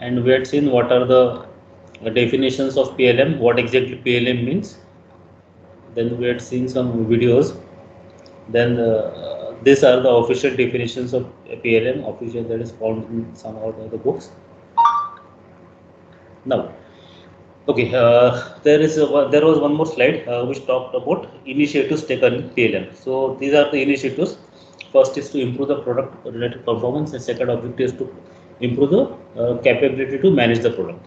and we had seen what are the definitions of PLM, what exactly PLM means. Then we had seen some videos. Then these are the official definitions of PLM, official that is found in some of the books. Now, okay, there was one more slide which talked about initiatives taken in PLM. So these are the initiatives. First is to improve the product related performance, and second objective is to improve the capability to manage the product.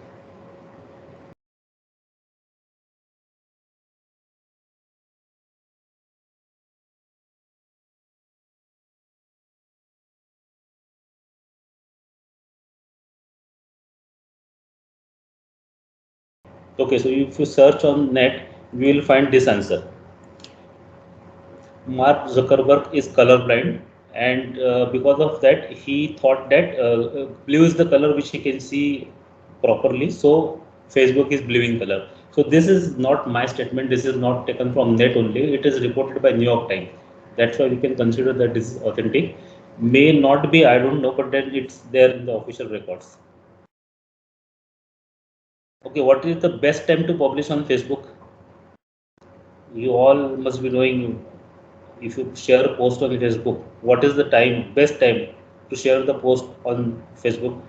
Okay, so if you search on net, you will find this answer. Mark Zuckerberg is colorblind, and because of that, he thought that blue is the color which he can see properly. So Facebook is blue in color. So this is not my statement. This is not taken from net only. It is reported by New York Times. That's why we can consider that this is authentic. May not be, I don't know, but then it's there in the official records. Okay, what is the best time to publish on Facebook? You all must be knowing. If you share a post on Facebook, what is the best time to share the post on Facebook?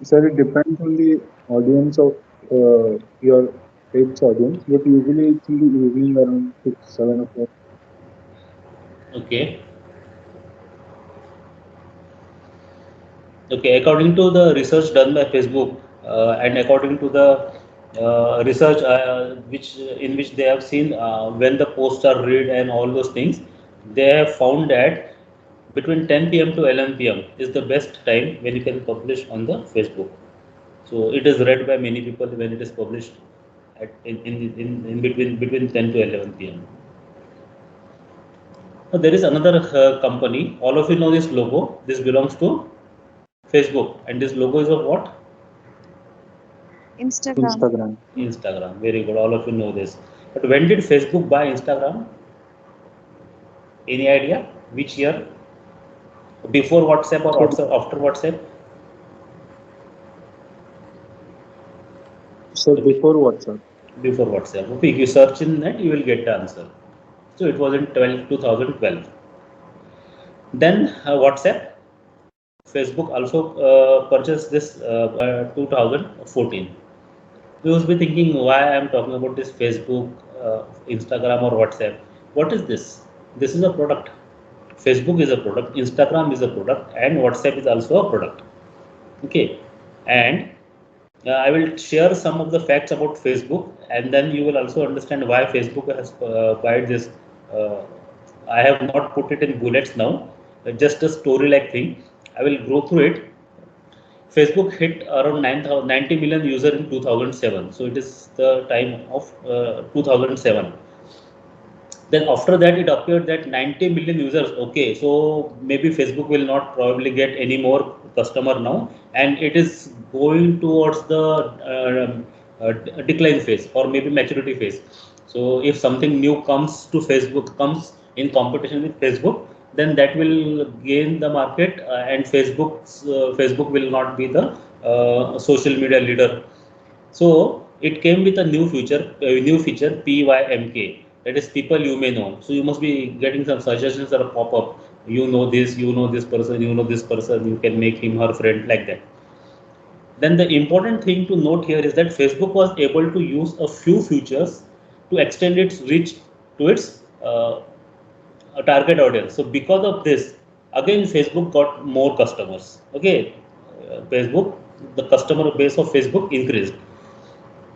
Sir, it depends on the audience of your page audience, but usually it's in the evening around 6, 7 o'clock. Okay. Okay, according to the research done by Facebook, and according to the research which in which they have seen when the posts are read and all those things, they have found that between 10 p.m. to 11 p.m. is the best time when you can publish on the Facebook. So it is read by many people when it is published in between 10 to 11 p.m. Now, there is another company. All of you know this logo. This belongs to Facebook, and this logo is of what? Instagram. Instagram. Instagram. Very good. All of you know this. But when did Facebook buy Instagram? Any idea? Which year? Before WhatsApp or So, after WhatsApp? so before WhatsApp. Before WhatsApp. Okay, you search in net, you will get the answer. So it was in 2012. Then WhatsApp. Facebook also purchased this 2014. You must be thinking why I am talking about this Facebook, Instagram, or WhatsApp. What is this? This is a product. Facebook is a product, Instagram is a product, and WhatsApp is also a product. Okay, and I will share some of the facts about Facebook, and then you will also understand why Facebook has bought this. Uh, I have not put it in bullets now, just a story-like thing. I will go through it. Facebook hit around 90 million user in 2007. So it is the time of 2007. Then after that, it appeared that 90 million users. Okay, so maybe Facebook will not probably get any more customer now, and it is going towards the decline phase or maybe maturity phase. So if something new comes to Facebook, comes in competition with Facebook, then that will gain the market, and Facebook will not be the social media leader. So it came with a new feature PYMK. That is people you may know. So you must be getting some suggestions that pop up. You know this person, you know this person. You can make him her friend like that. Then the important thing to note here is that Facebook was able to use a few features to extend its reach to its target audience. So because of this, again Facebook got more customers. Okay, Facebook, the customer base of Facebook increased.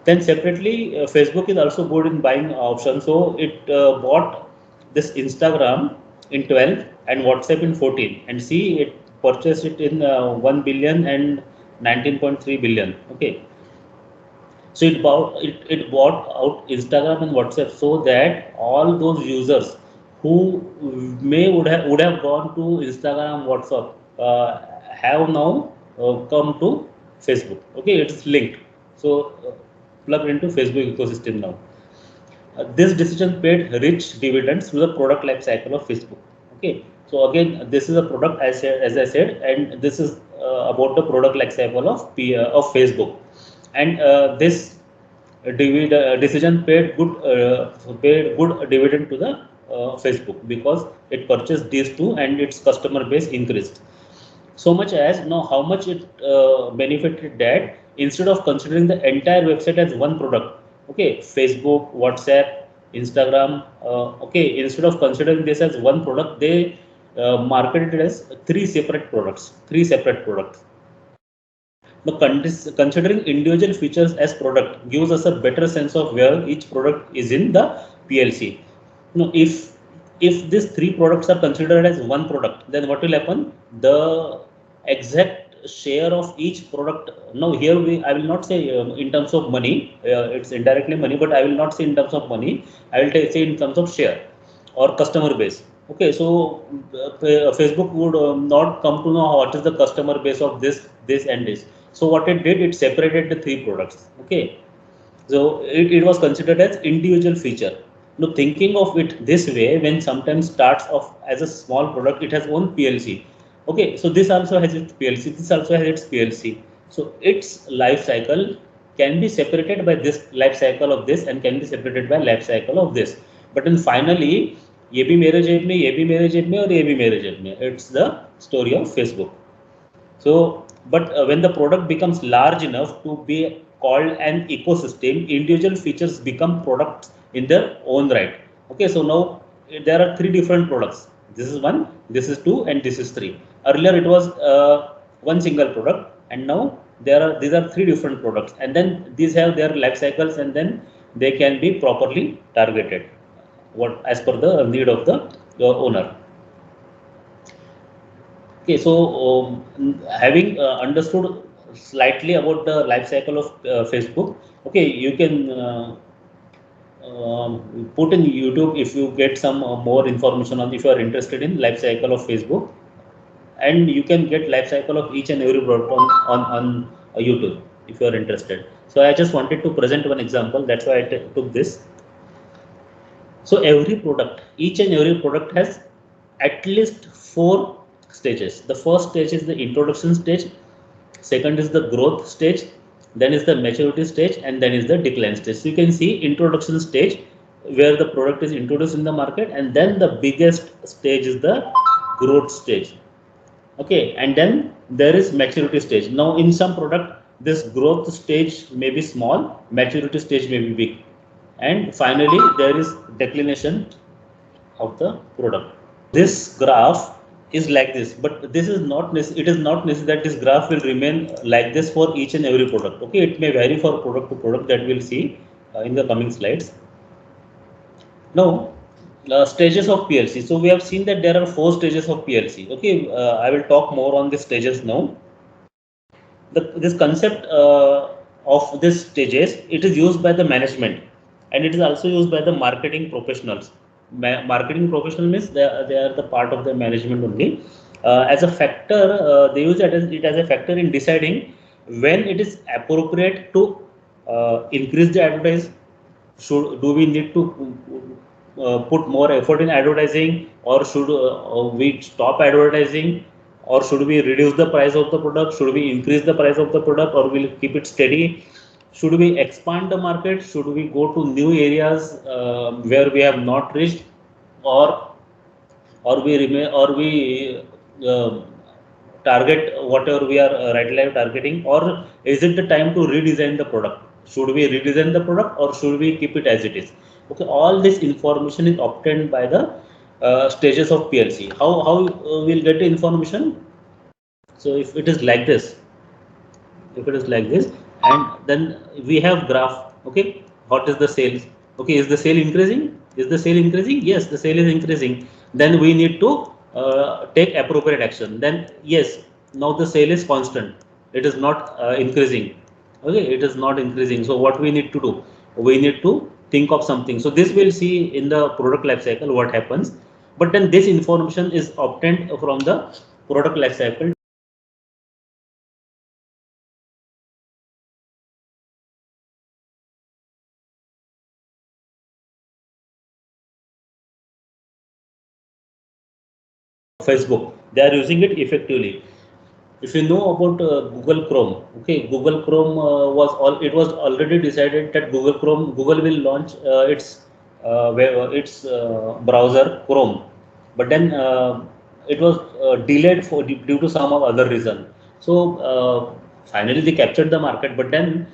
Then separately, Facebook is also good in buying options. So it bought this Instagram in 12 and WhatsApp in 14. And see, it purchased it in 1 billion and 19.3 billion. Okay. So it bought out Instagram and WhatsApp so that all those users who would have gone to Instagram, WhatsApp, have now come to Facebook. Okay, it's linked. So plugged into Facebook ecosystem now. This decision paid rich dividends to the product life cycle of Facebook. Okay, So again, this is a product as I said, and this is about the product life cycle of Facebook, and this decision paid good dividend to the Facebook because it purchased these two and its customer base increased so much as now how much it benefited that instead of considering the entire website as one product, okay, Facebook, WhatsApp, Instagram, okay, instead of considering this as one product, they marketed it as three separate products. Now, considering individual features as product gives us a better sense of where each product is in the PLC. Now, if these three products are considered as one product, then what will happen? The exact share of each product. Now, here I will not say in terms of money. It's indirectly money, but I will not say in terms of money. I will say in terms of share or customer base. Okay, so Facebook would not come to know what is the customer base of this and this. So what it did, it separated the three products. Okay, so it was considered as individual feature. Now thinking of it this way, when sometimes starts off as a small product, it has own PLC. Okay, so this also has its PLC. This also has its PLC. So its life cycle can be separated by this life cycle of this and can be separated by life cycle of this. But then finally, ये भी मेरे जेब में, ये भी मेरे जेब में और ये भी मेरे जेब में. It's the story of Facebook. So, but when the product becomes large enough to be called an ecosystem, individual features become products in their own right. Okay, so now there are three different products. This is one, this is two, and this is three. Earlier it was one single product, and now these are three different products, and then these have their life cycles, and then they can be properly targeted. What as per the need of the owner. Okay, so having understood slightly about the life cycle of Facebook, okay, you can put in YouTube if you get some more information on if you are interested in life cycle of Facebook, and you can get life cycle of each and every product on YouTube if you are interested. So I just wanted to present one example. That's why I took this. So every product, each and every product has at least four stages. The first stage is the introduction stage, second is the growth stage, then is the maturity stage, and then is the decline stage. So you can see introduction stage where the product is introduced in the market, and then the biggest stage is the growth stage. Okay, and then there is maturity stage. Now in some product, this growth stage may be small, maturity stage may be big, and finally there is declination of the product. This graph is like this, but this is not it is not necessary that this graph will remain like this for each and every product. Okay, it may vary for product to product, that we'll see in the coming slides. Now, stages of PLC. So we have seen that there are four stages of PLC. Okay, I will talk more on the stages now. This concept of these stages, it is used by the management, and it is also used by the marketing professionals. Marketing professional means they are the part of the management only. As a factor, they use it as a factor in deciding when it is appropriate to increase the advertise. Should do we need to put more effort in advertising, or should we stop advertising, or should we reduce the price of the product, should we increase the price of the product, or will keep it steady, should we expand the market, should we go to new areas where we have not reached, or we remain, or we uh, target whatever we are right live targeting, or is it the time to redesign the product, should we redesign the product or should we keep it as it is. Okay, all this information is obtained by the stages of PLC. How we'll get the information? So if it is like this, and then we have graph. Okay, what is the sales? Okay, is the sale increasing? Is the sale increasing? Yes, the sale is increasing. Then we need to take appropriate action. Then yes, now the sale is constant, it is not increasing. Okay, it is not increasing. So what we need to do, we need to think of something. So this we'll see in the product life cycle what happens. But then this information is obtained from the product life cycle. Facebook. They are using it effectively. If you know about Google Chrome, okay, Google Chrome it was already decided that Google will launch its browser Chrome, but then it was delayed due to some other reason. So finally they captured the market, but then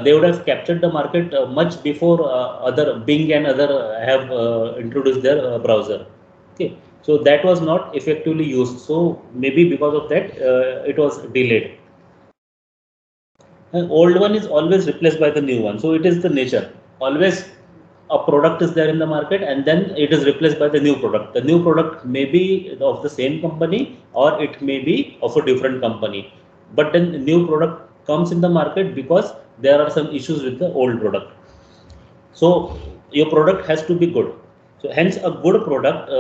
they would have captured the market much before other Bing and other have introduced their browser. Okay, so that was not effectively used. So maybe because of that, it was delayed. And old one is always replaced by the new one. So it is the nature. Always a product is there in the market and then it is replaced by the new product. The new product may be of the same company or it may be of a different company. But then the new product comes in the market because there are some issues with the old product. So your product has to be good. So hence a good product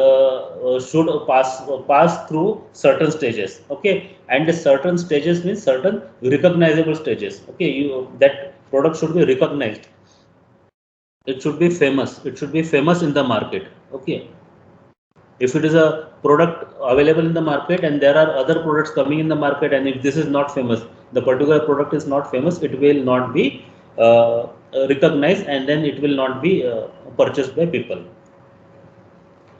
should pass through certain stages. Okay, and the certain stages means certain recognizable stages. Okay, that product should be recognized. It should be famous. It should be famous in the market. Okay, if it is a product available in the market and there are other products coming in the market, and if this is not famous, the particular product is not famous, it will not be recognized and then it will not be purchased by people.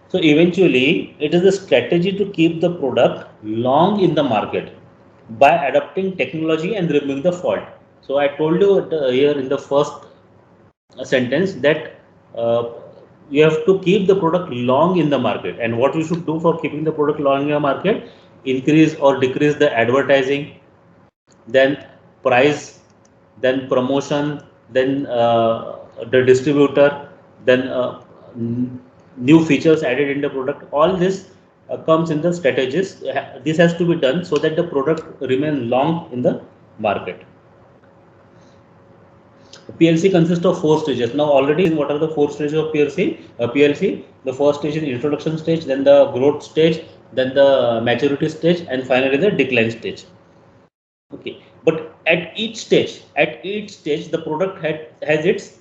So eventually it is a strategy to keep the product long in the market by adapting technology and removing the fault. So I told you here in the first sentence that uh, you have to keep the product long in the market, and what you should do for keeping the product long in the market: increase or decrease the advertising, then price, then promotion, then the distributor, then new features added in the product. All this comes in the strategies. This has to be done so that the product remain long in the market. PLC consists of four stages. Now already what are the four stages of PLC? The first stage is introduction stage, then the growth stage, then the maturity stage, and finally the decline stage. Okay, but at each stage, the product has its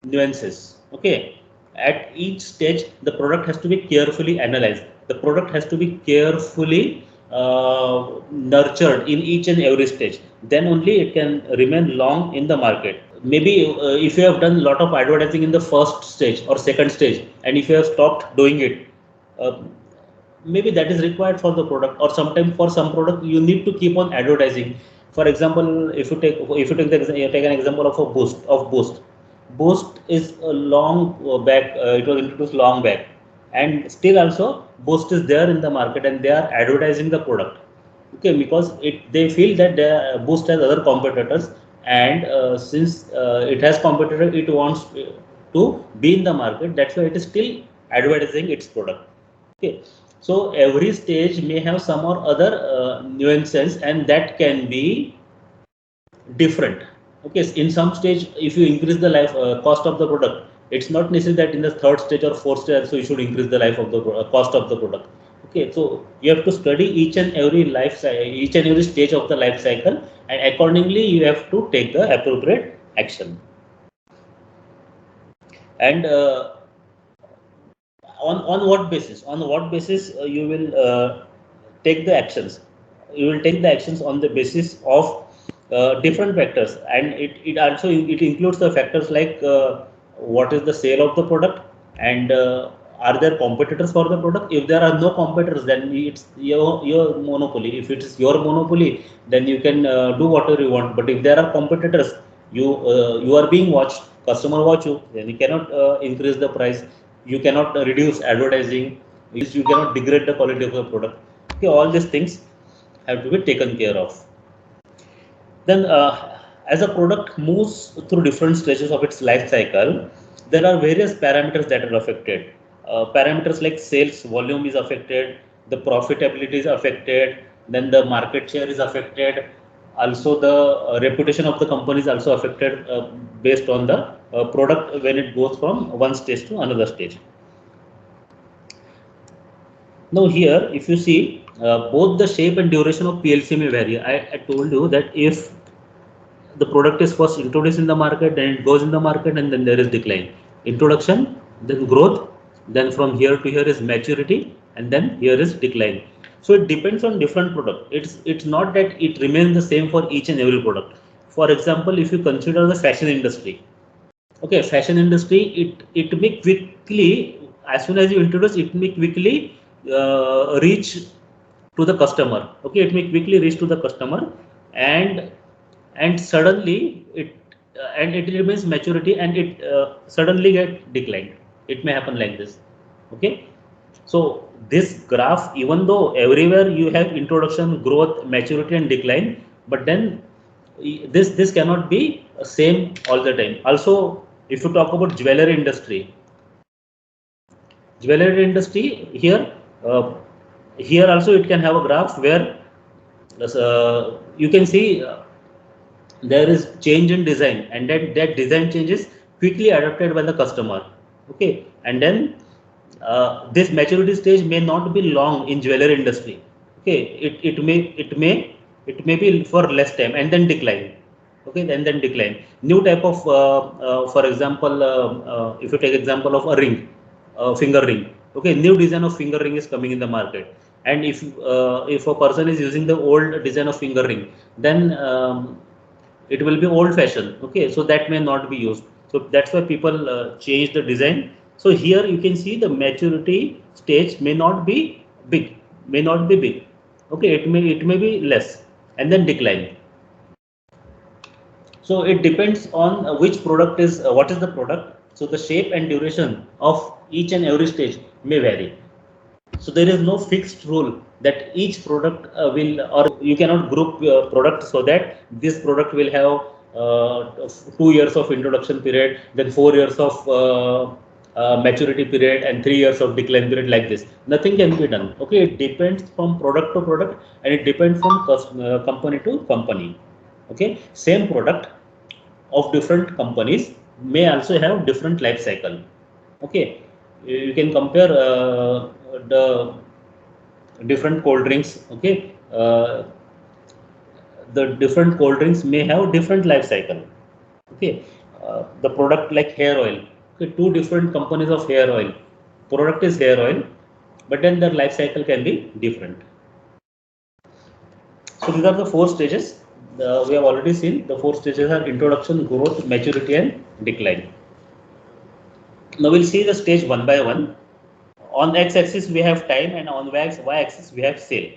nuances. Okay, at each stage, the product has to be carefully analyzed. The product has to be carefully nurtured in each and every stage. Then only it can remain long in the market. Maybe if you have done a lot of advertising in the first stage or second stage, and if you have stopped doing it, uh, maybe that is required for the product, or sometimes for some product you need to keep on advertising. For example, if you take an example of a boost is a long back, it was introduced long back, and still also boost is there in the market and they are advertising the product. Okay, because they feel that boost has other competitors, and since it has competitor, it wants to be in the market. That's why it is still advertising its product. Okay, so every stage may have some or other nuances, and that can be different. Okay, in some stage, if you increase the life cost of the product, it's not necessary that in the third stage or fourth stage, so you should increase the life of the cost of the product. Okay, so you have to study each and every stage of the life cycle, and accordingly you have to take the appropriate action. And on what basis you will take the actions? You will take the actions on the basis of different factors, and it includes the factors like what is the sale of the product, and are there competitors for the product. If there are no competitors, then it's your monopoly. If it is your monopoly, then you can do whatever you want. But if there are competitors, you are being watched, customer watch you, then you cannot increase the price, you cannot reduce advertising, you cannot degrade the quality of the product. Okay, all these things have to be taken care of. Then as a product moves through different stages of its life cycle, there are various parameters that are affected. Parameters like sales volume is affected, the profitability is affected, then the market share is affected, also the reputation of the company is also affected based on the product when it goes from one stage to another stage. Now here, if you see, both the shape and duration of PLC may vary. I told you that if the product is first introduced in the market, then it goes in the market, and then there is decline. Introduction, then growth, then from here to here is maturity, and then here is decline. So it depends on different product. It's not that it remains the same for each and every product. For example, if you consider the fashion industry, okay, fashion industry, it may quickly, as soon as you introduce, it may quickly reach to the customer. Okay, it may quickly reach to the customer, and suddenly it remains maturity, and it suddenly get declined. It may happen like this. Okay, so this graph, even though everywhere you have introduction, growth, maturity, and decline, but then this cannot be same all the time. Also, if you talk about jewelry industry here, here also it can have a graph where you can see there is change in design, and that design change is quickly adopted by the customer. Okay, and then this maturity stage may not be long in jewelry industry. Okay, it may be for less time and then decline. Okay, and then decline. New type of for example, if you take example of a ring, finger ring. Okay, new design of finger ring is coming in the market, and if a person is using the old design of finger ring, then it will be old fashioned. Okay, so that may not be used. So that's why people change the design. So here you can see the maturity stage may not be big, may not be big. Okay, it may be less and then decline. So it depends on which product is what is the product. So the shape and duration of each and every stage may vary. So there is no fixed rule that each product will, or you cannot group product so that this product will have 2 years of introduction period, then 4 years of maturity period, and 3 years of decline period, like this. Nothing can be done. Okay, it depends from product to product, and it depends from company to company. Okay, same product of different companies may also have different life cycle. Okay, you can compare the different cold drinks. Okay, the different cold drinks may have different life cycle. Okay, the product like hair oil. Okay, two different companies of hair oil. Product is hair oil, but then their life cycle can be different. So these are the four stages. We have already seen the four stages are introduction, growth, maturity, and decline. Now we'll see the stage one by one. On x-axis we have time, and on y-axis we have sale.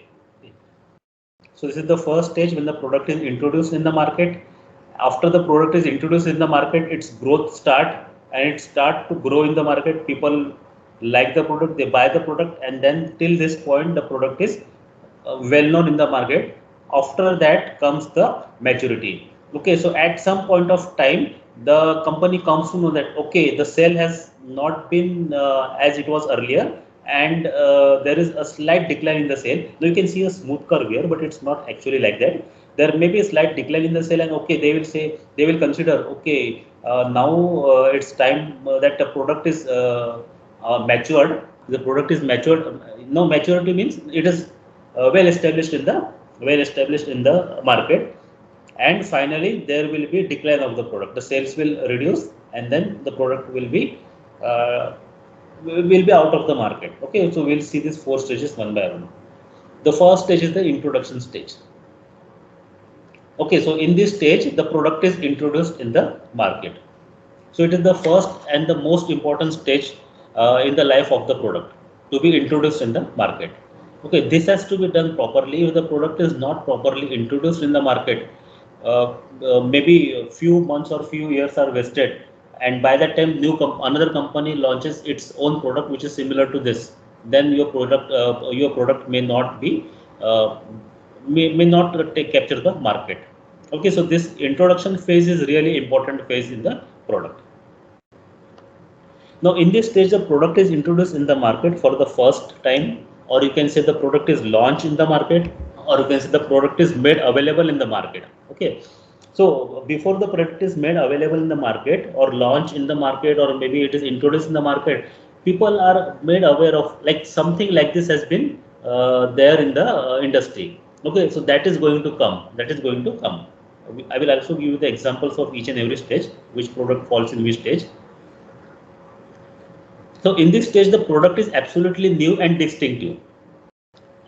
So this is the first stage when the product is introduced in the market. After the product is introduced in the market, its growth start, and it start to grow in the market. People like the product, they buy the product, and then till this point the product is well known in the market. After that comes the maturity. Okay, so at some point of time, the company comes to know that okay, the sale has not been as it was earlier, and there is a slight decline in the sale. Now you can see a smooth curve here, but it's not actually like that. There may be a slight decline in the sale, and okay, they will consider, okay, now it's time that the product is matured. The product is matured. No, maturity means it is well established in the market, and finally there will be decline of the product. The sales will reduce, and then the product uh, will be out of the market. Okay, so we'll see these four stages one by one. The first stage is the introduction stage. Okay, so in this stage the product is introduced in the market. So it is the first and the most important stage in the life of the product to be introduced in the market. Okay, this has to be done properly. If the product is not properly introduced in the market, maybe a few months or few years are wasted, and by that time another company launches its own product which is similar to this, then your product uh, may not capture the market. Okay, so this introduction phase is really important phase in the product. Now, in this stage, the product is introduced in the market for the first time, or you can say the product is launched in the market, or you can say the product is made available in the market. Okay. So, before the product is made available in the market, or launched in the market, or maybe it is introduced in the market, people are made aware of like something like this has been there in the industry. Okay. So, that is going to come. That is going to come. I will also give you the examples of each and every stage, which product falls in which stage. So in this stage, the product is absolutely new and distinctive.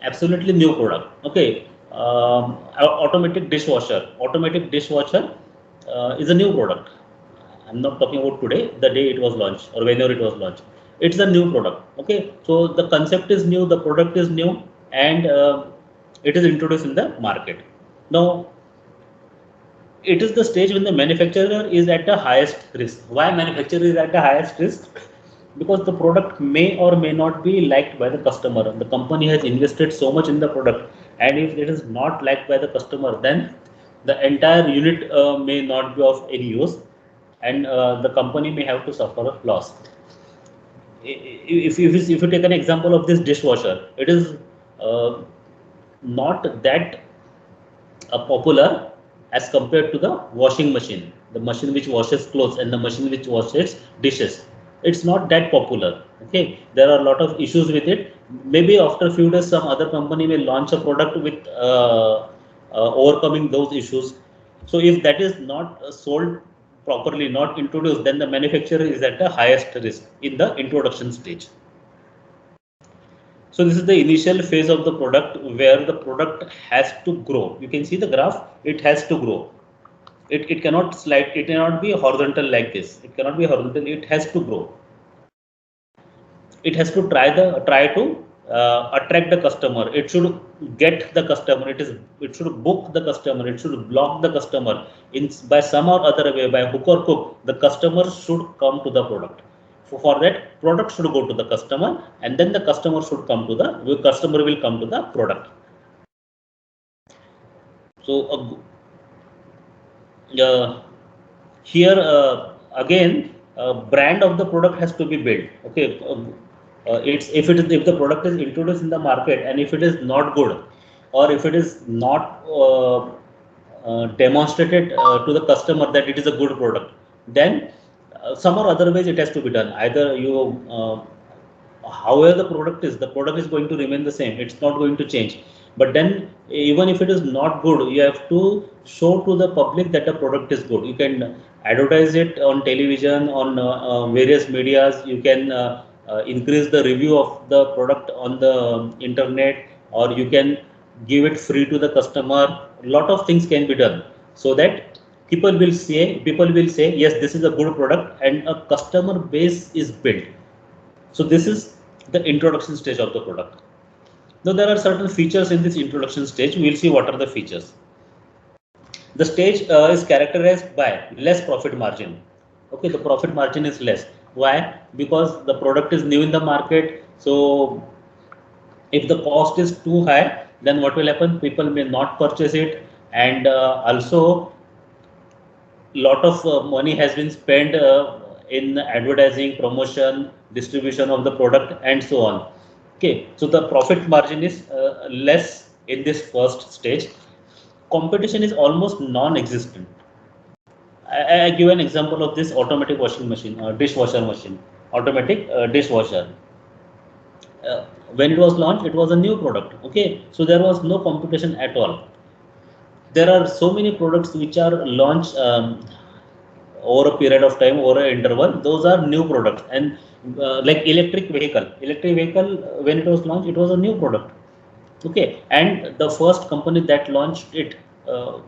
absolutely new product. Okay, automatic dishwasher. Automatic dishwasher is a new product. I'm not talking about today, the day it was launched or whenever it was launched. It's a new product. Okay, so the concept is new, the product is new, and it is introduced in the market. Now, it is the stage when the manufacturer is at the highest risk. Why manufacturer is at the highest risk? Because the product may or may not be liked by the customer. The company has invested so much in the product, and if it is not liked by the customer, then the entire unit may not be of any use, and the company may have to suffer a loss. If you take an example of this dishwasher, it is uh, not that popular as compared to the washing machine, the machine which washes clothes and the machine which washes dishes. It's not that popular. Okay, there are a lot of issues with it. Maybe after a few days, some other company may launch a product with overcoming those issues. So if that is not sold properly, not introduced, then the manufacturer is at the highest risk in the introduction stage. So this is the initial phase of the product where the product has to grow. You can see the graph, it has to grow. It cannot slide, it cannot be horizontal like this. It cannot be horizontal, it has to grow. It has to try to attract the customer. It should get the customer. It should book the customer. It should block the customer in by some or other way, by hook or crook. The customer should come to the product. For that, product should go to the customer, and then the customer will come to the product. So here again, brand of the product has to be built. Okay, it's if the product is introduced in the market and if it is not good, or if it is not demonstrated to the customer that it is a good product, then some or other ways it has to be done. Either you however the product is going to remain the same. It's not going to change. But then even if it is not good, you have to show to the public that the product is good. You can advertise it on television, on various medias. You can increase the review of the product on the internet, or you can give it free to the customer. A lot of things can be done so that people will say yes, this is a good product, and a customer base is built. So this is the introduction stage of the product. Now there are certain features in this introduction stage. We will see what are the features. The stage is characterized by less profit margin. Okay, the profit margin is less. Why? Because the product is new in the market. So if the cost is too high, then what will happen? People may not purchase it, and also lot of money has been spent in advertising, promotion, distribution of the product, and so on. Okay, so the profit margin is less in this first stage. Competition is almost non-existent. I give an example of this automatic washing machine, dishwasher machine, automatic dishwasher. When it was launched, it was a new product. Okay, so there was no competition at all. There are so many products which are launched over a period of time, over an interval. Those are new products. And like electric vehicle, when it was launched, it was a new product. Okay, and the first company that launched it,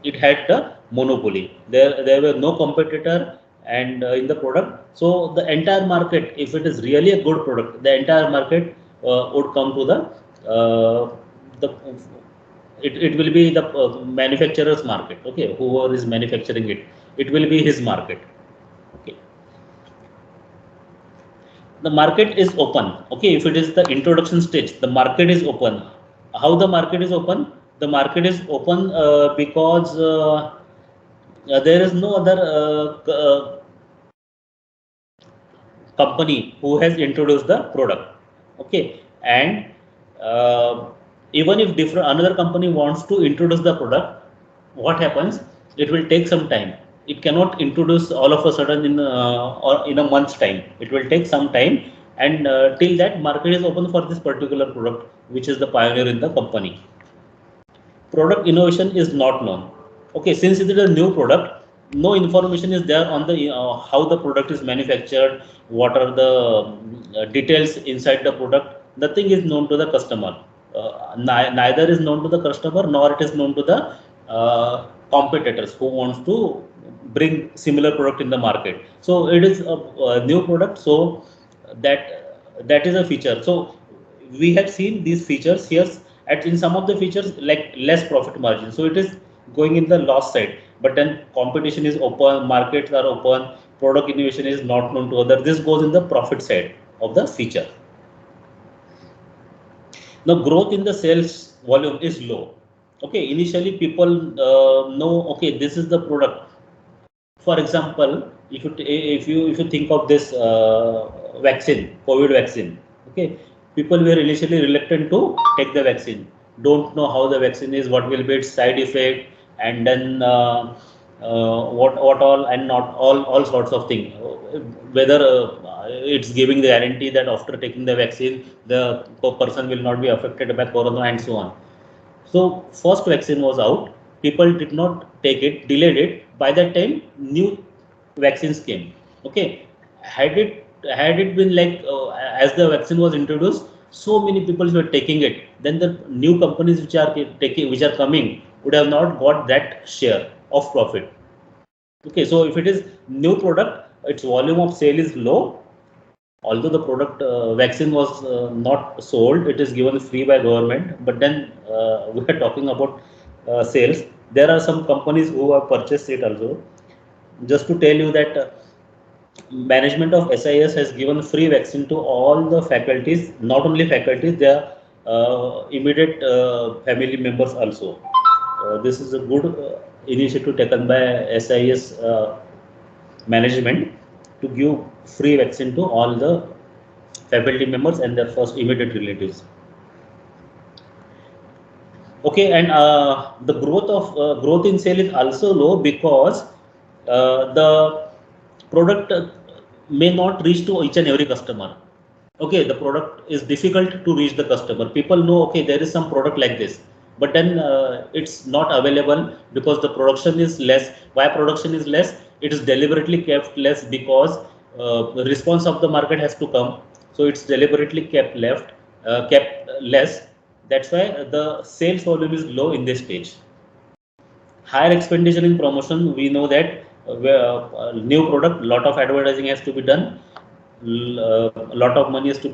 it had the monopoly. There were no competitor and in the product. So the entire market, if it is really a good product, the entire market would come to the it will be the manufacturer's market. Okay, whoever is manufacturing it, it will be his market. Okay, the market is open. Okay, if it is the introduction stage, the market is open. How the market is open? The market is open because there is no other company who has introduced the product. Okay, and uh, even if different another company wants to introduce the product, what happens? It will take some time. It cannot introduce all of a sudden or in a month's time. It will take some time, and till that market is open for this particular product, which is the pioneer in the company. Product innovation is not known. Okay, since it is a new product, no information is there on the how the product is manufactured, what are the details inside the product. Nothing is known to the customer. neither is known to the customer nor it is known to the competitors who wants to bring similar product in the market. So it is a new product, so that is a feature. So we have seen these features here. At in some of the features like less profit margin, so it is going in the loss side, but then competition is open, markets are open, product innovation is not known to other, this goes in the profit side of the feature. Now growth in the sales volume is low. Okay, initially people know, okay, this is the product. For example, if you think of this vaccine, COVID vaccine, okay, people were initially reluctant to take the vaccine, don't know how the vaccine is, what will be its side effect, and then what all and not all sorts of things, whether it's giving the guarantee that after taking the vaccine the person will not be affected by corona and so on. So first vaccine was out, people did not take it, delayed it. By that time, new vaccines came. Okay, had it been like as the vaccine was introduced, so many people were taking it. Then the new companies which are coming would have not got that share of profit. Okay, so if it is new product, its volume of sale is low. Although the product vaccine was not sold, it is given free by government. But then we are talking about sales. There are some companies who have purchased it also. Just to tell you that management of SIS has given free vaccine to all the faculties, not only faculties, their immediate family members also. This is a good initiative taken by SIS management to give free vaccine to all the faculty members and their first immediate relatives. Okay, and the growth in sale is also low because the product may not reach to each and every customer. Okay, the product is difficult to reach the customer. People know, okay, there is some product like this, but then it's not available because the production is less. Why production is less? It is deliberately kept less because the response of the market has to come, so it's deliberately kept less. That's why the sales volume is low in this stage. Higher expenditure in promotion, we know that new product, lot of advertising has to be done, a lot of money has to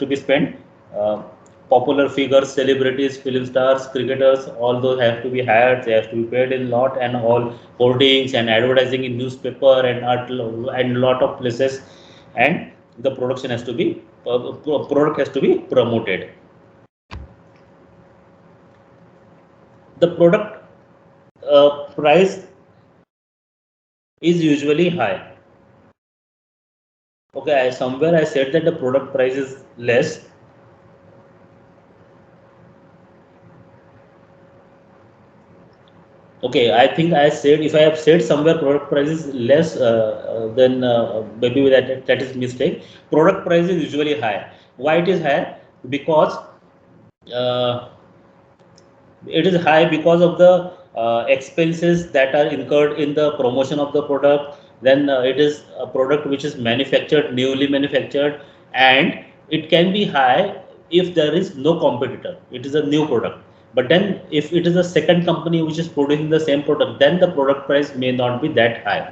be spent. uh, Popular figures, celebrities, film stars, cricketers, all those have to be hired, they have to be paid in lot, and all hoardings and advertising in newspaper and lot of places, and the production has to be product has to be promoted. The product price is usually high. Okay, somewhere I said that the product price is less. Okay, I think I said, if I have said somewhere product price is less, then maybe that is mistake. Product price is usually high. Why it is high? Because uh, it is high because of the expenses that are incurred in the promotion of the product. Then it is a product which is manufactured, newly manufactured, and it can be high if there is no competitor. It is a new product. But then if it is a second company which is producing the same product, then the product price may not be that high.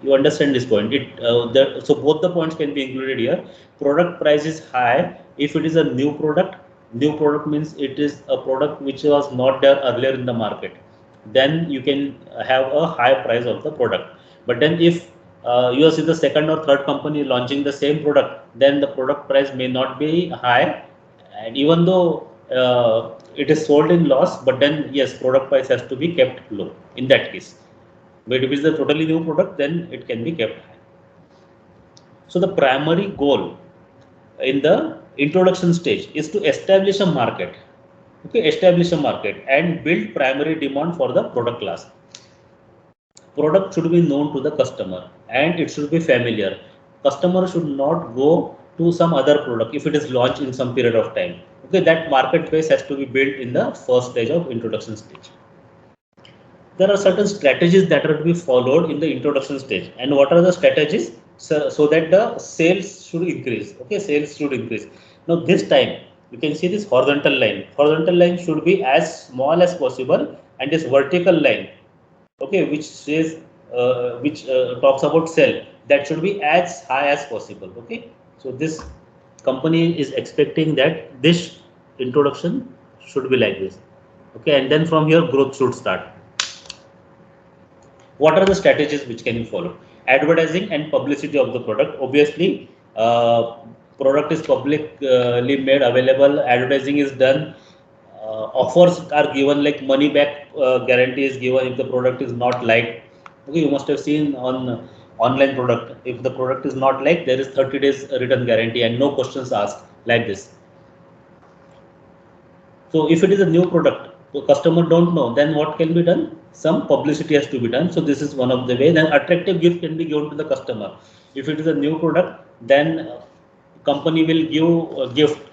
You understand this point? So both the points can be included here. Product price is high if it is a new product. New product means it is a product which was not there earlier in the market, then you can have a high price of the product. But then if you see the second or third company launching the same product, then the product price may not be high, and even though it is sold in loss, but then yes, product price has to be kept low in that case. But if it's a totally new product, then it can be kept high. So the primary goal in the introduction stage is to establish a market. Okay, establish a market and build primary demand for the product class. Product should be known to the customer and it should be familiar. Customer should not go to some other product if it is launched in some period of time. Okay, that market base has to be built in the first stage of introduction stage. There are certain strategies that are to be followed in the introduction stage. And what are the strategies? So that the sales should increase. Okay, sales should increase. Now this time, you can see this horizontal line. Horizontal line should be as small as possible, and this vertical line, okay, which says which talks about sell, that should be as high as possible. Okay, so this company is expecting that this introduction should be like this. Okay, and then from here growth should start. What are the strategies which can you follow? Advertising and publicity of the product. Obviously, product is publicly made available. Advertising is done. Offers are given, like money back guarantee is given if the product is not liked. Okay, you must have seen on online product. If the product is not liked, there is 30 days return guarantee and no questions asked, like this. So if it is a new product, the customer don't know, then what can be done? Some publicity has to be done. So this is one of the way. Then attractive gift can be given to the customer. If it is a new product, then company will give a gift.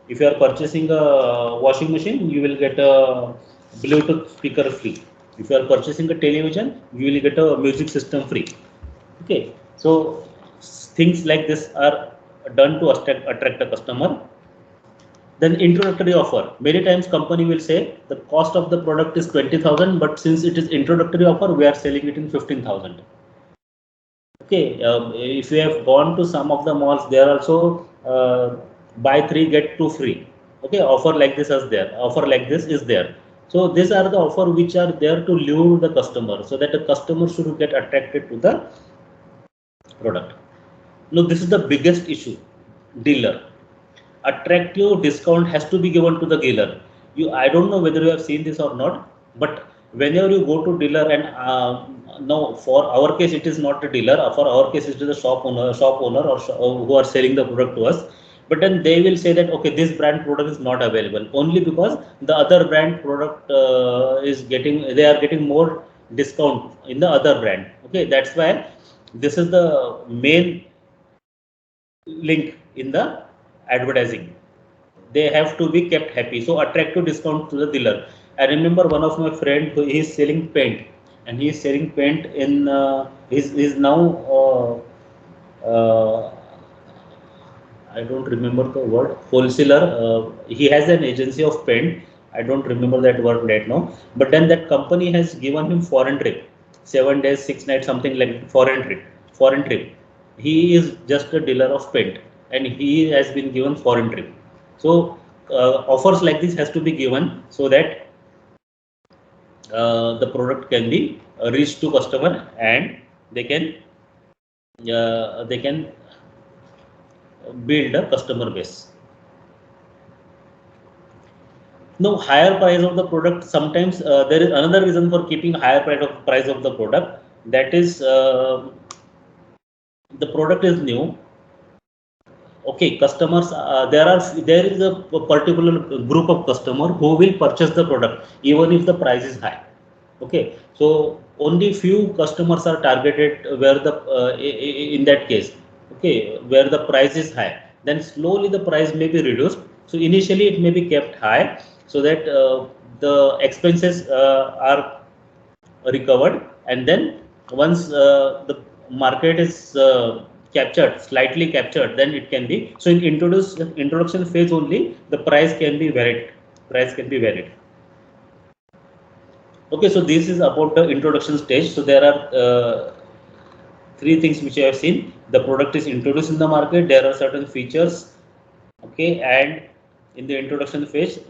If you are purchasing a washing machine, you will get a Bluetooth speaker free. If you are purchasing a television, you will get a music system free. Okay, so things like this are done to attract a customer. Then introductory offer. Many times company will say the cost of the product is 20,000, but since it is introductory offer, we are selling it in 15,000. Okay, if you have gone to some of the malls, they are also buy three get two free. Okay, offer like this is there. Offer like this is there. So these are the offer which are there to lure the customer, so that the customer should get attracted to the product. Now this is the biggest issue. Dealer attractive discount has to be given to the dealer. I don't know whether you have seen this or not, but whenever you go to dealer and no, for our case it is not a dealer. For our case it is a shop owner or who are selling the product to us. But then they will say that okay, this brand product is not available only because the other brand product is getting, they are getting more discount in the other brand. Okay, that's why this is the main link in the advertising. They have to be kept happy. So attractive discount to the dealer. I remember one of my friend who is selling paint, and he is selling paint in is now I don't remember the word, wholesaler. He has an agency of paint. I don't remember that word right now. But then that company has given him foreign trip, 7 days, 6 nights, something like foreign trip. Foreign trip. He is just a dealer of paint, and he has been given foreign trip. So offers like this has to be given so that the product can be reached to customer, and they can build a customer base. Now, higher price of the product, sometimes there is another reason for keeping higher price of the product. That is, the product is new. Okay, customers, there is a particular group of customer who will purchase the product even if the price is high. Okay, so only few customers are targeted where the in that case, okay, where the price is high, then slowly the price may be reduced. So initially it may be kept high so that the expenses are recovered, and then once the market is captured, slightly captured, then it can be, so in introduction phase only the price can be varied. Okay, so this is about the introduction stage. So there are three things which I have seen. The product is introduced in the market, there are certain features, okay, and in the introduction phase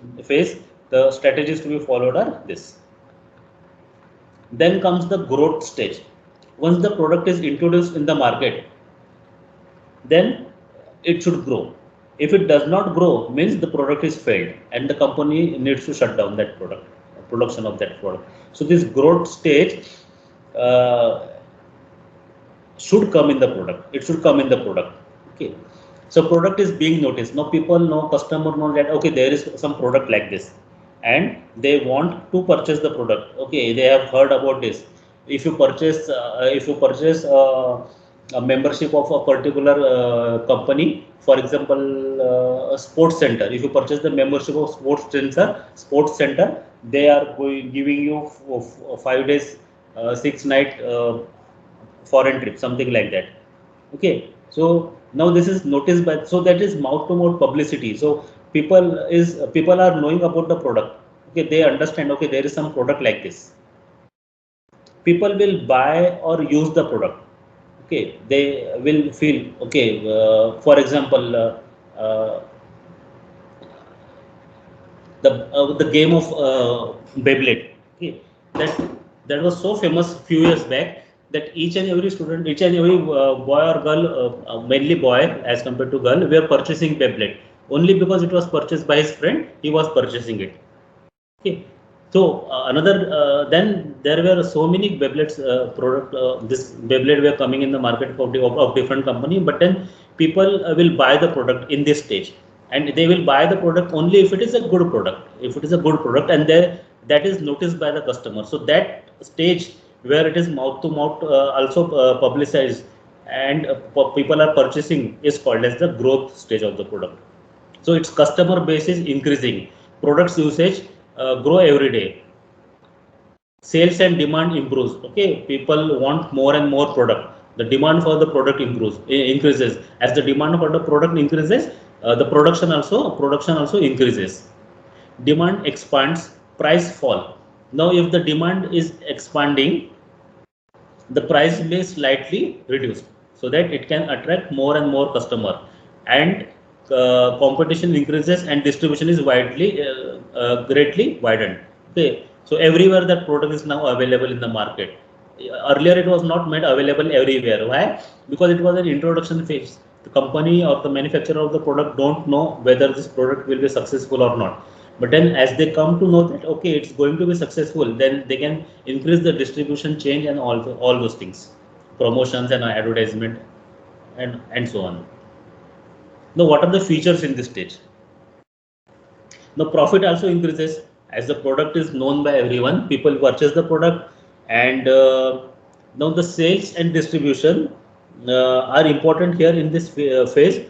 the strategies to be followed are this. Then comes the growth stage. Once the product is introduced in the market, then it should grow. If it does not grow, means the product is failed and the company needs to shut down that production of that product. So this growth stage uh, should come in the product. It should come in the product. Okay. So product is being noticed. Now people know, customer know that okay, there is some product like this, and they want to purchase the product. Okay, they have heard about this. If you purchase a membership of a particular company, for example, a sports center. If you purchase the membership of sports center, they are giving you 5 days, 6 night foreign trip, something like that. Okay, so now this is noticed by, so that is mouth to mouth publicity. So People are knowing about the product. Okay, they understand, okay, there is some product like this. People will buy or use the product. Okay, they will feel, okay, for example, uh, the game of Beyblade. Okay, that that was so famous few years back that each and every student, each and every boy or girl, mainly boy as compared to girl, were purchasing Beyblade only because it was purchased by his friend. He was purchasing it. Okay. So another then there were so many Beyblades product. This Beyblade were coming in the market of different company, but then people will buy the product in this stage, and they will buy the product only if it is a good product. If it is a good product, and that is noticed by the customer. So that stage where it is mouth to mouth also publicized, and people are purchasing is called as the growth stage of the product. So its customer base is increasing, products usage grow every day, sales and demand improves. Okay, people want more and more product. The demand for the product increases. As the demand for the product increases, the production also increases. Demand expands, price fall. Now if the demand is expanding, the price may slightly reduce so that it can attract more and more customer, and competition increases and distribution is widely greatly widened. Okay, so everywhere that product is now available in the market. Earlier it was not made available everywhere. Why? Because it was an introduction phase. The company or the manufacturer of the product don't know whether this product will be successful or not. But then as they come to know that, okay, it's going to be successful, then they can increase the distribution change and all those things, promotions and advertisement, and so on. Now what are the features in this stage? Now profit also increases as the product is known by everyone. People purchase the product, and now the sales and distribution are important here in this phase.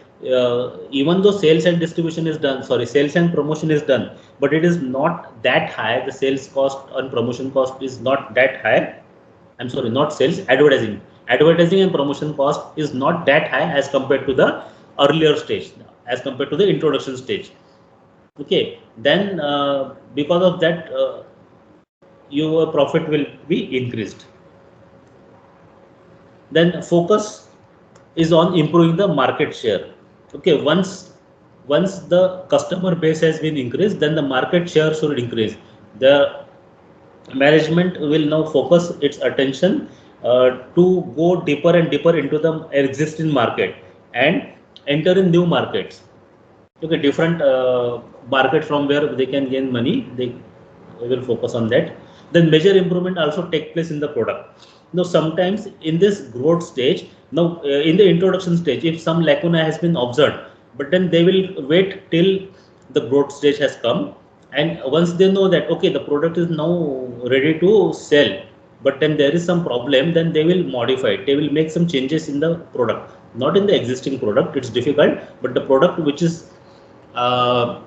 Even though sales and distribution is done, sorry, sales and promotion is done, but it is not that high. The sales cost and promotion cost is not that high. I'm sorry, not sales, advertising. Advertising and promotion cost is not that high as compared to the earlier stage, as compared to the introduction stage. Okay, then because of that, your profit will be increased. Then focus is on improving the market share. Okay, once the customer base has been increased, then the market share should increase. The management will now focus its attention to go deeper and deeper into the existing market and enter in new markets. Okay, different market from where they can gain money, they will focus on that. Then major improvement also take place in the product. Now sometimes in this growth stage, now in the introduction stage, if some lacuna has been observed, but then they will wait till the growth stage has come, and once they know that, okay, the product is now ready to sell, but then there is some problem, then they will modify it. They will make some changes in the product, not in the existing product. It's difficult, but the product which is uh,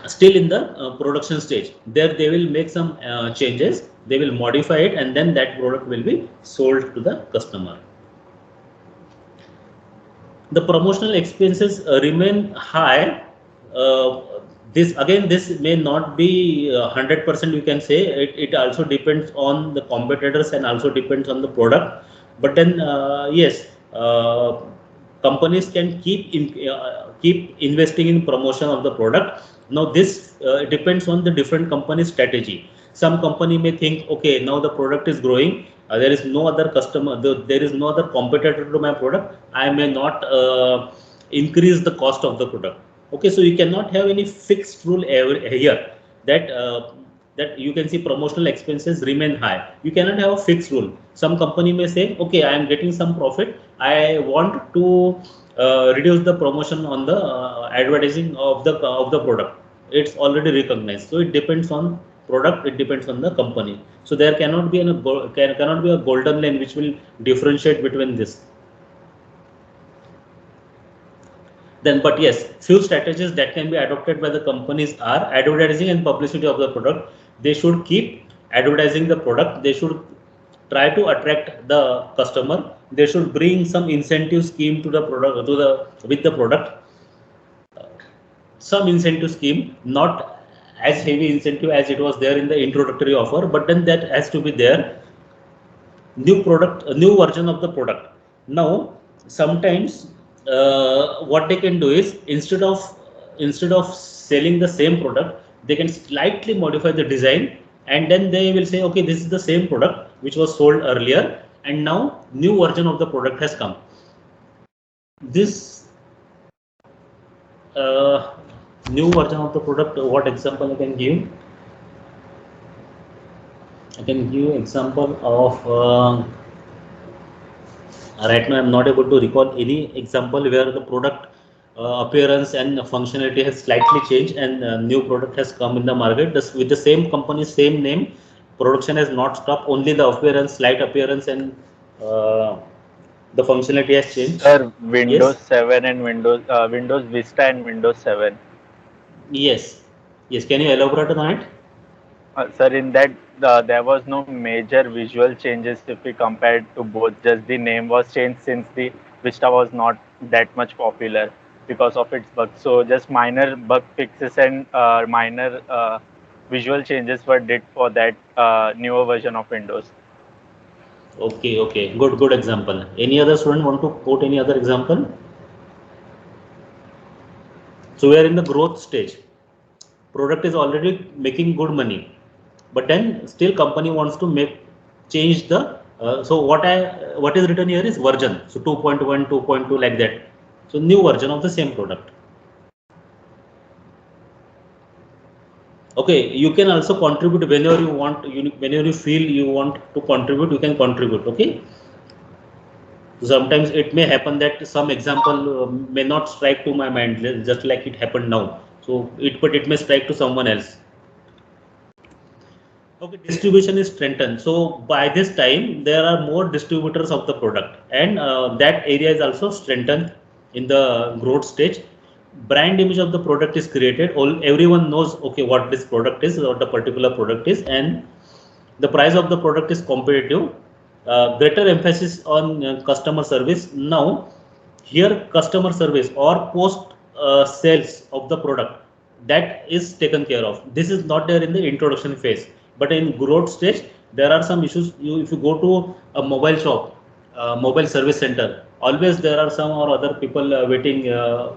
still in the production stage, there they will make some changes, they will modify it, and then that product will be sold to the customer. The promotional expenses remain high. uh, this may not be 100%, you can say. It also depends on the competitors and also depends on the product. But then yes, companies can keep investing in promotion of the product. Now this depends on the different company strategy. Some company may think, okay, now the product is growing, there is no other customer, there is no other competitor to my product, I may not increase the cost of the product. Okay, so you cannot have any fixed rule here that that you can see promotional expenses remain high. You cannot have a fixed rule. Some company may say, okay, I am getting some profit, I want to reduce the promotion on the advertising of the product. It's already recognized. So it depends on product, it depends on the company. So there cannot be cannot be a golden lane which will differentiate between this. Then, but yes, few strategies that can be adopted by the companies are advertising and publicity of the product. They should keep advertising the product. They should try to attract the customer. They should bring some incentive scheme to the product, with the product. some incentive scheme, not as heavy incentive as it was there in the introductory offer, but then that has to be there. New product, a new version of the product. Now sometimes what they can do is, instead of selling the same product, they can slightly modify the design, and then they will say, okay, this is the same product which was sold earlier, and now new version of the product has come. This uh, new version of the product, what example I can give? I can give example of right now I'm not able to recall any example where the product appearance and functionality has slightly changed, and new product has come in the market. This, with the same company, same name, production has not stopped. Only the appearance, slight appearance, and uh, the functionality has changed. Sir, Windows Yes, 7 and Windows Vista and Windows 7. yes, yes. Can you elaborate on it? Sir, in that there was no major visual changes if we compared to both. Just the name was changed since the Vista was not that much popular because of its bugs. So just minor bug fixes and minor visual changes were did for that newer version of Windows. Okay, okay. Good, good example. Any other student want to quote any other example? So we are in the growth stage. Product is already making good money, but then still company wants to make change the so what is written here is version, so 2.1, 2.2, like that. So new version of the same product. Okay, you can also contribute whenever you want. Whenever you feel you want to contribute, you can contribute. Okay, sometimes it may happen that some example may not strike to my mind, just like it happened now. So it may strike to someone else. Okay, distribution is strengthened. So by this time, there are more distributors of the product, and that area is also strengthened in the growth stage. Brand image of the product is created. Everyone knows, okay, what this product is, what the particular product is, and the price of the product is competitive. Better emphasis on customer service. Now, here customer service or post sales of the product, that is taken care of. This is not there in the introduction phase, but in growth stage there are some issues. If you go to a mobile shop, mobile service center, always there are some or other people waiting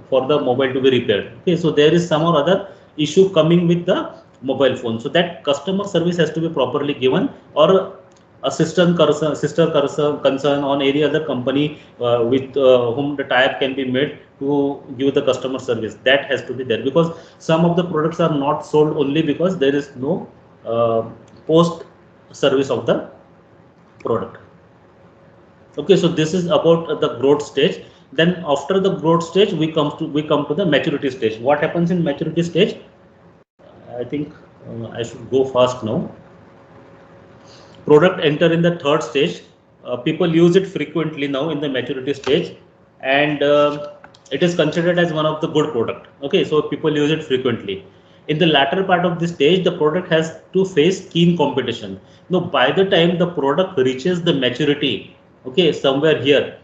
for the mobile to be repaired. Okay, so there is some or other issue coming with the mobile phone, so that customer service has to be properly given, or a sister concern on any other company with whom the tie-up can be made to give the customer service. That has to be there, because some of the products are not sold only because there is no uh, post service of the product. Okay, so this is about the growth stage. Then after the growth stage, we come to the maturity stage. What happens in maturity stage? I think I should go fast now. Product enter in the third stage. People use it frequently now in the maturity stage, and it is considered as one of the good product. Okay, so people use it frequently. In the latter part of this stage, the product has to face keen competition. Now, by the time the product reaches the maturity, okay, somewhere here,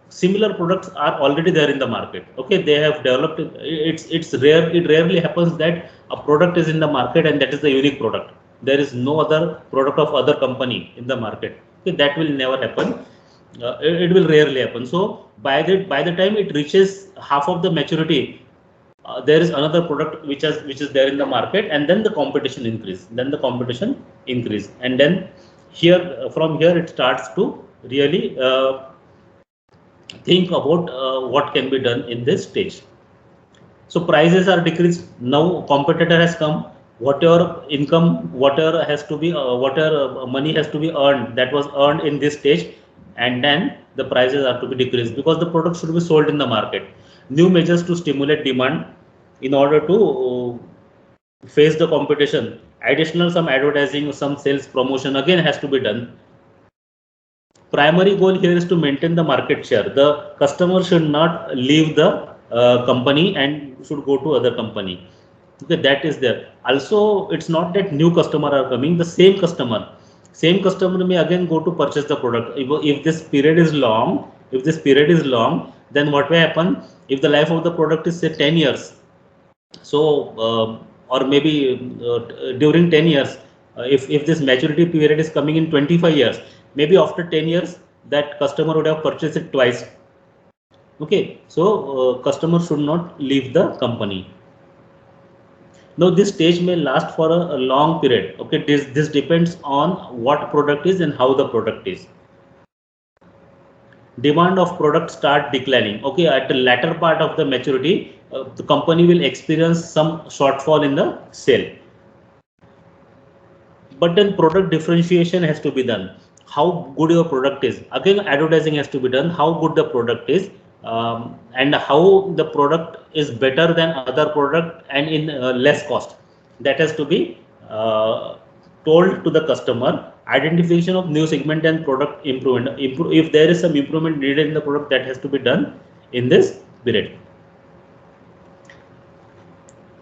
similar products are already there in the market. Okay, they have developed. It's rare. It rarely happens that a product is in the market and that is the unique product. There is no other product of other company in the market. Okay, that will never happen. It will rarely happen. So by the time it reaches half of the maturity, there is another product which is there in the market, and then the competition increase. Then the competition increase, and then here from here it starts to really think about what can be done in this stage. So prices are decreased. Now competitor has come. Whatever income, whatever has to be, whatever money has to be earned, that was earned in this stage, and then the prices are to be decreased because the product should be sold in the market. New measures to stimulate demand in order to face the competition. Additional some advertising, some sales promotion again has to be done. Primary goal here is to maintain the market share. The customer should not leave the company and should go to other company. Okay, that is there. Also, it's not that new customer are coming. The same customer may again go to purchase the product. If this period is long, then what will happen? If the life of the product is say 10 years, So or maybe during 10 years, if this maturity period is coming in 25 years, maybe after 10 years that customer would have purchased it twice. Okay, so customer should not leave the company. Now this stage may last for a long period. Okay, this depends on what product is and how the product is. Demand of product start declining. Okay, at the latter part of the maturity, the company will experience some shortfall in the sale. But then product differentiation has to be done. How good your product is. Again, advertising has to be done. How good the product is, and how the product is better than other product and in less cost. That has to be told to the customer. Identification of new segment and product improvement. If there is some improvement needed in the product, that has to be done in this period.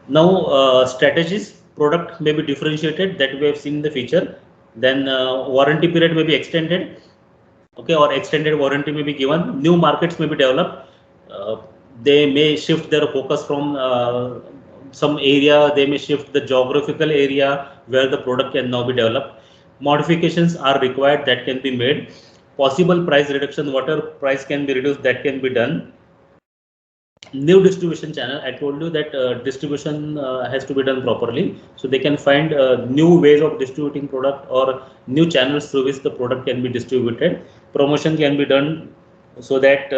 Now strategies, product may be differentiated, that we have seen in the feature. Then warranty period may be extended. Okay, or extended warranty may be given. New markets may be developed. uh, they may shift their focus from some area. They may shift the geographical area where the product can now be developed. Modifications are required, that can be made. Possible price reduction, whatever price can be reduced, that can be done. New distribution channel, I told you that distribution has to be done properly, so they can find new ways of distributing product or new channels through which the product can be distributed. Promotion can be done, so that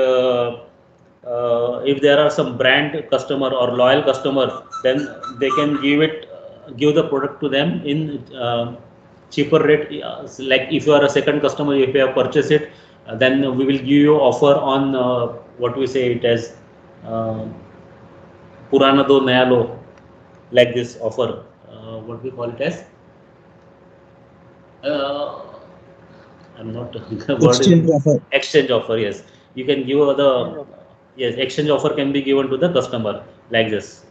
if there are some brand customer or loyal customer, then they can give the product to them in cheaper rate. Like if you are a second customer, if you have purchased it, then we will give you offer on what we say it as uh, Purana do Naya Lo, like this offer. What we call it as? Uh, I'm not the word is Exchange offer. exchange offer. Yes, you can give the yes, exchange offer can be given to the customer like this.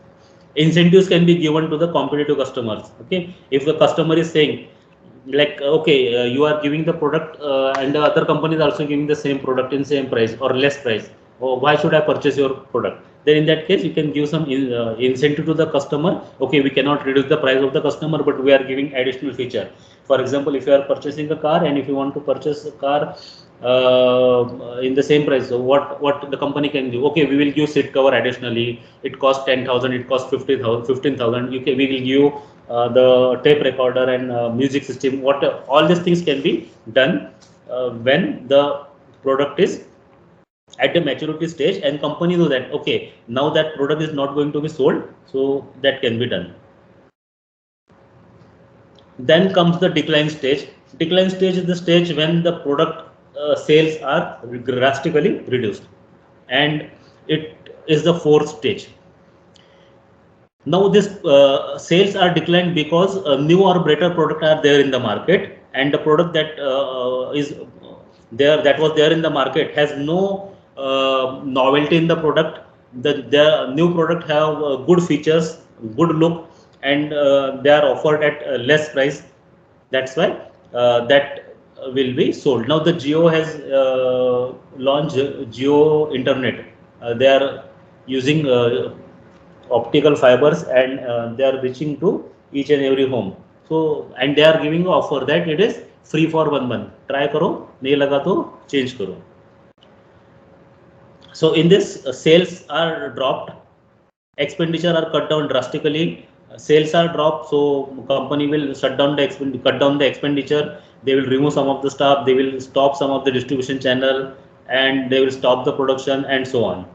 Incentives can be given to the competitive customers. Okay, if the customer is saying like okay, you are giving the product and the other company is also giving the same product in same price or less price, or why should I purchase your product? Then in that case you can give some incentive to the customer. Okay, we cannot reduce the price of the customer, but we are giving additional feature. For example, if you are purchasing a car and if you want to purchase a car in the same price, so what the company can do? Okay, we will give seat cover additionally. It costs 10,000, it costs 50,000, 15,000. Okay, we will give the tape recorder and music system. What all these things can be done when the product is at the maturity stage, and company know that okay, now that product is not going to be sold, so that can be done. Then comes the decline stage. Decline stage is the stage when the product sales are drastically reduced, and it is the fourth stage. Now this sales are declined because new or better product are there in the market, and the product that is there, that was there in the market, has no novelty in the product. The new product have good features, good look, and they are offered at less price. That's why that will be sold. Now the Geo has launched Geo Internet. They are using optical fibers, and they are reaching to each and every home. So and they are giving offer that it is free for 1 month. Try करो, नहीं लगा तो change करो. So in this sales are dropped, expenditure are cut down drastically. Sales are dropped, so company will shut down the cut down the expenditure. They will remove some of the staff. They will stop some of the distribution channel, and they will stop the production and so on.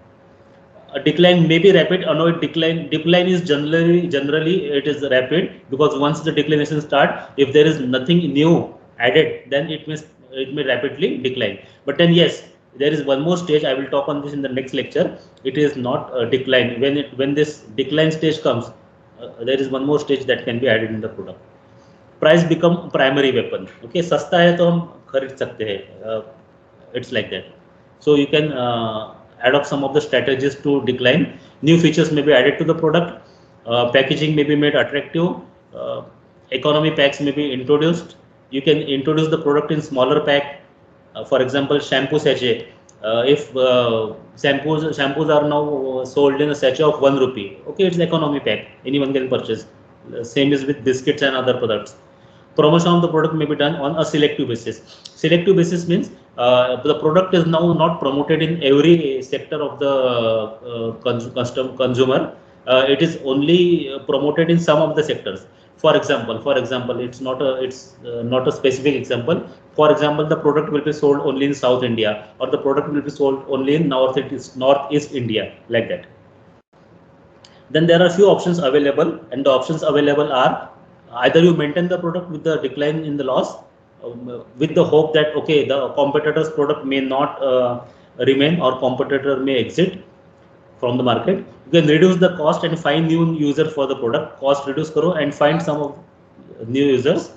A decline may be rapid. No, decline is generally it is rapid, because once the declination start, if there is nothing new added, then it may rapidly decline. But then yes, there is one more stage. I will talk on this in the next lecture. It is not a decline. When this decline stage comes, there is one more stage that can be added in the product. Price become primary weapon. Okay, सस्ता है तो हम खरीद सकते हैं. It's like that. So you can adopt some of the strategies to decline. New features may be added to the product. Packaging may be made attractive. uh, Economy packs may be introduced. You can introduce the product in smaller pack. For example, shampoo sachet. If shampoos are now sold in a sachet of 1 rupee, okay, it's economy pack, anyone can purchase. Same is with biscuits and other products. Promotion of the product may be done on a selective basis. Selective basis means the product is now not promoted in every sector of the consumer. It is only promoted in some of the sectors. For example, it's not a specific example. For example, the product will be sold only in South India, or the product will be sold only in Northeast India, like that. Then there are few options available, and the options available are either you maintain the product with the decline in the loss, with the hope that okay, the competitor's product may not remain, or competitor may exit from the market. You can reduce the cost and find new user for the product. Cost reduce karo and find some of new users.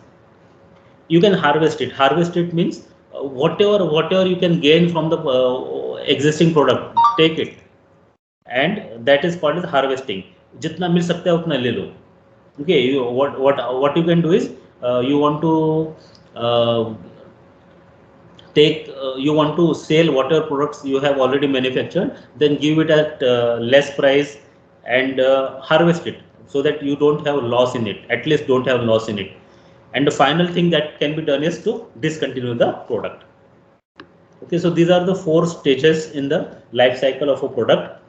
You can harvest it. Harvest it means whatever you can gain from the existing product, take it, and that is called as harvesting. जितना मिल सकता है उतना ले लो. Okay, what you can do is you want to uh, you want to sell whatever products you have already manufactured, then give it at less price, and harvest it, so that you don't have loss in it, at least don't have loss in it. And the final thing that can be done is to discontinue the product. Okay, so these are the 4 stages in the life cycle of a product.